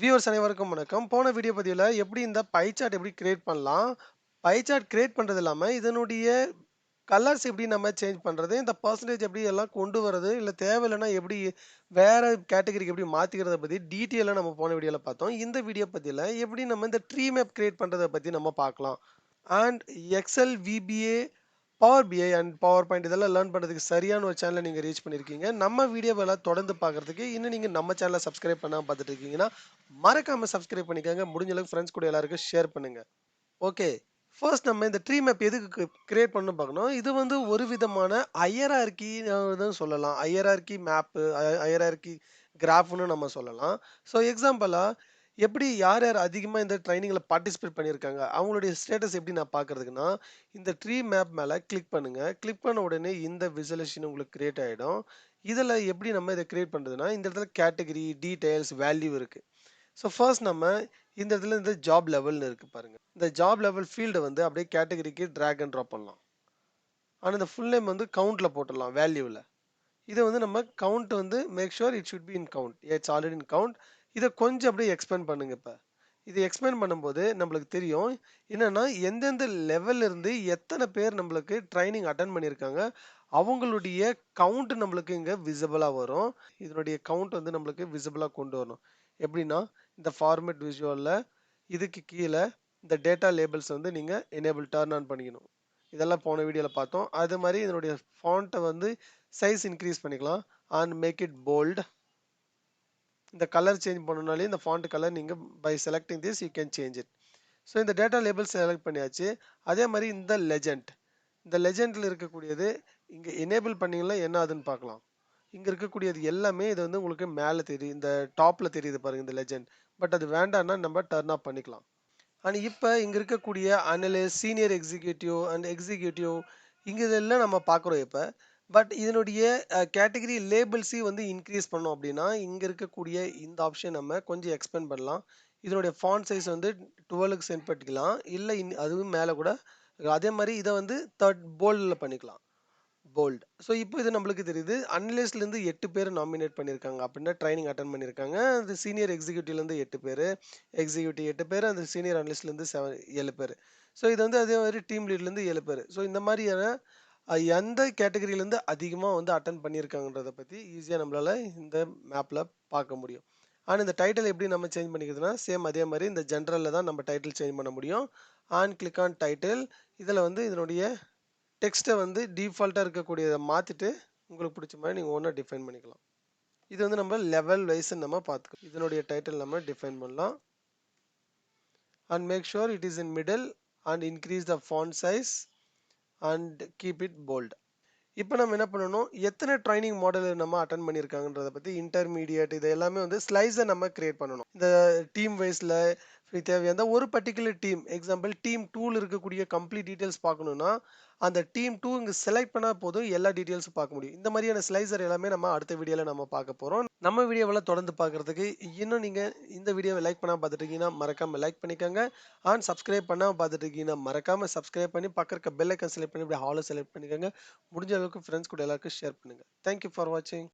Viewers அனைவருக்கும் வணக்கம். போன வீடியோ பதிவுல எப்படி இந்த பை சார்ட் எப்படி கிரியேட் பண்ணலாம்? பை சார்ட் கிரியேட் பண்றது இல்லாம, இதனுடைய கலர்ஸ் எப்படி நம்ம சேஞ்ச் பண்றது? இந்த பெர்சன்டேஜ் எப்படி எல்லாம் கொண்டு வரது? இல்ல தேவையில்லன்னா எப்படி வேற கேட்டகரிக்கு எப்படி மாத்திக்கிறத பத்தி டீட்டெயிலா நம்ம போன வீடியோல பார்த்தோம். இந்த வீடியோ பதிவுல எப்படி நம்ம இந்த ட்ரீ மேப் கிரியேட் பண்றத பத்தி நம்ம பார்க்கலாம். And Excel, VBA, power BI and PowerPoint இதெல்லாம் லேர்ன் பண்ணுறதுக்கு சரியான ஒரு சேனலை நீங்கள் ரீச் பண்ணியிருக்கீங்க. நம்ம வீடியோவெல்லாம் தொடர்ந்து பார்க்குறதுக்கு இன்னும் நீங்கள் நம்ம சேனலை சப்ஸ்கிரைப் பண்ணாமல் பார்த்துட்டு இருக்கீங்கன்னா மறக்காமல் சப்ஸ்கிரைப் பண்ணிக்கோங்க. முடிஞ்ச அளவுக்கு ஃப்ரெண்ட்ஸ் கூட எல்லாருக்கும் ஷேர் பண்ணுங்க. ஓகே, ஃபர்ஸ்ட் நம்ம இந்த ட்ரீ மேப் எதுக்கு கிரியேட் பண்ணணும் பார்க்கணும். இது வந்து ஒரு விதமான ஹையரார்கி தான் சொல்லலாம். ஹையரார்கி மேப்பு, ஹையரார்கி கிராஃப்னு நம்ம சொல்லலாம். ஸோ எக்ஸாம்பிளாக எப்படி யார் யார் அதிகமாக இந்த ட்ரைனிங்கில் பார்ட்டிசிபேட் பண்ணியிருக்காங்க அவங்களுடைய ஸ்டேட்டஸ் எப்படி நான் பார்க்கறதுக்குன்னா, இந்த ட்ரீ மேப் மேலே கிளிக் பண்ணுங்க. கிளிக் பண்ண உடனே இந்த விசுவலைசேஷன் உங்களுக்கு கிரியேட் ஆகிடும். இதில் எப்படி நம்ம இதை கிரியேட் பண்ணுறதுன்னா, இந்த இடத்துல கேட்டகரி, டீடைல்ஸ், வேல்யூ இருக்குது. ஸோ ஃபர்ஸ்ட் நம்ம இந்த இடத்துல இந்த ஜாப் லெவல்னு இருக்கு பாருங்க. இந்த ஜாப் லெவல் ஃபீல்டை வந்து அப்படியே கேட்டகரிக்கு ட்ராக் அண்ட் ட்ராப் பண்ணலாம். ஆனால் இந்த ஃபுல் நேம் வந்து கவுண்ட்ல போட்டுடலாம் வேல்யூவில். இதை வந்து நம்ம கவுண்ட் வந்து make sure it should be in count. It's already in count. இதை கொஞ்சம் அப்படியே எக்ஸ்பேண்ட் பண்ணுங்க. இப்போ இது எக்ஸ்பேண்ட் பண்ணும்போது நம்மளுக்கு தெரியும் என்னன்னா எந்தெந்த லெவல்ல இருந்து எத்தனை பேர் நம்மளுக்கு ட்ரைனிங் அட்டன் பண்ணியிருக்காங்க அவங்களுடைய கவுண்ட் நம்மளுக்கு இங்கே விசிபிளாக வரும். இதனுடைய கவுண்ட் வந்து நம்மளுக்கு விசிபிளாக கொண்டு வரணும். எப்படின்னா இந்த ஃபார்மேட் விஷுவலில் இதுக்கு கீழே இந்த டேட்டா லேபிள்ஸ் வந்து நீங்கள் எனேபிள் டர்ன் ஆன் பண்ணிக்கணும். இதெல்லாம் போன வீடியோவில் பார்த்தோம். அது மாதிரி இதனுடைய ஃபாண்ட்டை வந்து சைஸ் இன்க்ரீஸ் பண்ணிக்கலாம் அண்ட் மேக் இட் போல்ட். இந்த கலர் சேஞ்ச் பண்ணனாலே இந்த ஃபாண்ட் கலர் நீங்கள் by selecting this you can change it. So இந்த டேட்டா லேபிள் செலக்ட் பண்ணியாச்சு. அதே மாதிரி இந்த லெஜெண்ட், இந்த லெஜெண்டில் இருக்கக்கூடியது இங்கே எனேபிள் பண்ணிங்கன்னா என்ன ஆகுதுன்னு பார்க்கலாம். இங்கே இருக்கக்கூடியது எல்லாமே இது வந்து உங்களுக்கு மேலே தெரியும், இந்த டாப்பில் தெரியுது பாருங்கள் இந்த லெஜெண்ட். பட் அது வேண்டாம்னா நம்ம டர்ன் ஆஃப் பண்ணிக்கலாம். ஆனால் இப்போ இங்கே இருக்கக்கூடிய analyst, senior executive and executive இங்கே இதெல்லாம் நம்ம பார்க்குறோம் இப்போ. பட் இதனுடைய கேட்டகரி லேபிள்ஸையும் வந்து இன்க்ரீஸ் பண்ணோம் அப்படின்னா இங்கே இருக்கக்கூடிய இந்த ஆப்ஷன் நம்ம கொஞ்சம் எக்ஸ்பெண்ட் பண்ணலாம். இதனுடைய ஃபாண்ட் சைஸ் வந்து 12க்கு சென்ட் பண்ணிக்கலாம். இல்லை அதுவும் மேலே கூட. அதே மாதிரி இதை வந்து போல்டில் பண்ணிக்கலாம். போல்ட். ஸோ இப்போ இது நம்மளுக்கு தெரியுது. அனலிஸ்ட்லேருந்து 8 பேர் நாமினேட் பண்ணியிருக்காங்க அப்படின்னா ட்ரைனிங் அட்டன் பண்ணியிருக்காங்க. அது சீனியர் எக்ஸிக்யூட்டிவ்லேருந்து 8 பேர், எக்ஸிக்யூட்டிவ் 8 பேர், அந்த சீனியர் அனலிஸ்ட்லேருந்து 7 பேர். ஸோ இது வந்து அதே மாதிரி டீம் லீட்லேருந்து 7 பேர். ஸோ இந்த மாதிரியான எந்த கேட்டகரியிலேருந்து அதிகமாக வந்து அட்டன் பண்ணியிருக்காங்கன்றதை பற்றி ஈஸியாக நம்மளால் இந்த மேப்பில் பார்க்க முடியும். ஆனால் இந்த டைட்டில் எப்படி நம்ம சேஞ்ச் பண்ணிக்கிறதுனா சேம் அதே மாதிரி இந்த ஜென்ரலில் தான் நம்ம டைட்டில் சேஞ்ச் பண்ண முடியும். On click on title. இதில் வந்து இதனுடைய டெக்ஸ்ட்டை வந்து டிஃபால்ட்டாக இருக்கக்கூடியதை மாற்றிட்டு உங்களுக்கு பிடிச்ச மாதிரி நீங்கள் ஒன்றா டிஃபைன் பண்ணிக்கலாம். இது வந்து நம்ம லெவல் வைஸ் நம்ம பார்த்துக்கலாம். இதனுடைய டைட்டில் நம்ம டிஃபைன் பண்ணலாம். And make sure it is in middle and increase the font size and keep it bold. இப்போ நம்ம என்ன பண்ணணும், எத்தனை ட்ரைனிங் மாடல் நம்ம அட்டன் பண்ணியிருக்காங்கன்றத பற்றி இன்டர்மீடியட் இது எல்லாமே வந்து ஸ்லைஸை நம்ம கிரியேட் பண்ணணும். இந்த டீம் வைஸில் தேவையான ஒரு பர்டிகுலர் டீம், எக்ஸாம்பிள் டீம் 2ல் இருக்கக்கூடிய கம்ப்ளீட் டீட்டெயில்ஸ் பார்க்கணுன்னா அந்த டீம் 2 இங்கே செலக்ட் பண்ணால் போதும் எல்லா டீட்டெயில்ஸும் பார்க்க முடியும். இந்த மாதிரியான ஸ்லைசர் எல்லாமே நம்ம அடுத்த வீடியோவில் நம்ம பார்க்க போகிறோம். நம்ம வீடியோவெல்லாம் தொடர்ந்து பார்க்குறதுக்கு இன்னும் நீங்கள் இந்த வீடியோவை லைக் பண்ணாமல் பார்த்துட்டு இருக்கீங்கன்னா மறக்காமல் லைக் பண்ணிக்கோங்க. அண்ட் சப்ஸ்கிரைப் பண்ணாமல் பார்த்துட்டு இருக்கீங்கன்னா மறக்காமல் சப்ஸ்கிரைப் பண்ணி பக்கம் இருக்க பெல் ஐக்கன் செலக்ட் பண்ணி இப்படி ஹாலை செலக்ட் பண்ணிக்கோங்க. முடிஞ்ச அளவுக்கு ஃப்ரெண்ட்ஸ் கூட எல்லாருக்கும் ஷேர் பண்ணுங்கள். தேங்க்யூ ஃபார் வாட்சிங்.